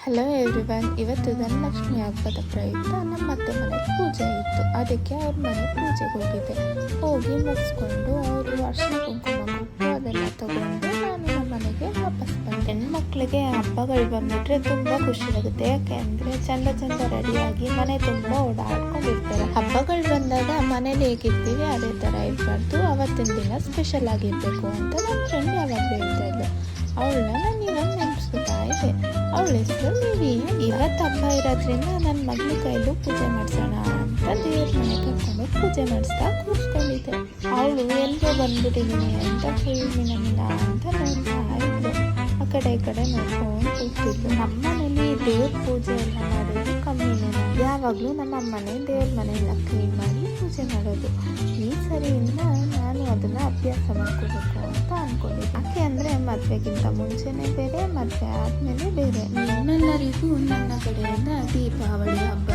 Hello everyone, ಇವತ್ತು ಧನಲಕ್ಷ್ಮಿ ಹಬ್ಬದ ಪ್ರಯುಕ್ತ ನಮ್ಮ ಅತ್ತೆ ಮನೆ ಪೂಜೆ ಇತ್ತು. ಅದಕ್ಕೆ ಅವ್ರ ಮನೆ ಪೂಜೆಗೆ ಹೋಗಿ ಮುಗಿಸ್ಕೊಂಡು ಅವರು ಅರ್ಶಿನ ಕುಂಕುಮ ಕೊಟ್ಟು ಅದೆಲ್ಲ ತಗೊಂಡು ನಾನು ನಮ್ಮ ಮನೆಗೆ ವಾಪಸ್ ಬಂದೆ. ಹೆಣ್ಮಕ್ಳಿಗೆ ಹಬ್ಬಗಳು ಬಂದ್ಬಿಟ್ರೆ ತುಂಬ ಖುಷಿ ಆಗುತ್ತೆ. ಯಾಕೆ ಅಂದರೆ ಚಂದ ರೆಡಿಯಾಗಿ ಮನೆ ತುಂಬ ಓಡಾಡ್ಕೊಂಡಿರ್ತಾರೆ. ಹಬ್ಬಗಳು ಬಂದಾಗ ಮನೇಲಿ ಹೇಗಿರ್ತೀವಿ ಅದೇ ಥರ ಇರಬಾರ್ದು, ಅವತ್ತಿನ ದಿನ ಸ್ಪೆಷಲ್ ಆಗಿರಬೇಕು ಅಂತ ನನ್ನ ಫ್ರೆಂಡ್ ಯಾವಾಗ ಹೇಳ್ತಾ ಇದ್ಲು. ಅವಳನ್ನ ನಾನು ಇವಾಗ ನೆನಪಿಸ್ಕೊತಾ ಇದ್ದೆ. ಅವಳ ಹೆಸರು ನೀವಿ. ಇವತ್ತು ಹಬ್ಬ ಇರೋದ್ರಿಂದ ನನ್ನ ಮಗಳ ಕೈಲೂ ಪೂಜೆ ಮಾಡಿಸೋಣ ಅಂತ ದೇವ್ರ ಮನೆ ಕರ್ಕೊಂಡು ಪೂಜೆ ಮಾಡಿಸ್ತಾ ಕೂರಿಸ್ಕೊಂಡಿದ್ದೆ. ಅವಳು ಎಲ್ಲಿಗೆ ಬಂದ್ಬಿಟ್ಟಿದ್ದೀನಿ ಅಂತ ಫುಲ್ ಮಿನ ಅಂತ ನೋಡ್ತಾ ಇದ್ಲು. ಆ ಕಡೆ ಈ ಕಡೆ ನೋಡ್ಕೊಂಡು ಕೂತಿದ್ಲು. ನಮ್ಮ ಮನೇಲಿ ದೇವ್ರ ಪೂಜೆ ಎಲ್ಲ ಮಾಡೋದು ಕಮ್ಮಿನೇ. ಯಾವಾಗಲೂ ನಮ್ಮ ಅಮ್ಮನೇ ದೇವ್ರ ಮನೆಯೆಲ್ಲ ಕ್ಲೀನ್ ಮಾಡಿ ಪೂಜೆ ಮಾಡೋದು. ಈ ಸರಿಯಿಂದ ನಾನು ಅದನ್ನು ಅಭ್ಯಾಸ ಮಾಡ್ಕೋಬೇಕು ಅಂತ ಅಂದ್ಕೊಂಡಿದ್ದೆ. ಯಾಕೆ ಅಂದರೆ ಮದುವೆಗಿಂತ ಮುಂಚೆನೇ ಬೇರೆ, ಮದುವೆ ಆದಮೇಲೆ ಬೇರೆ. ನಿಮ್ಮೆಲ್ಲರಿಗೂ ನನ್ನ ಕಡೆಯಿಂದ ದೀಪಾವಳಿ ಹಬ್ಬ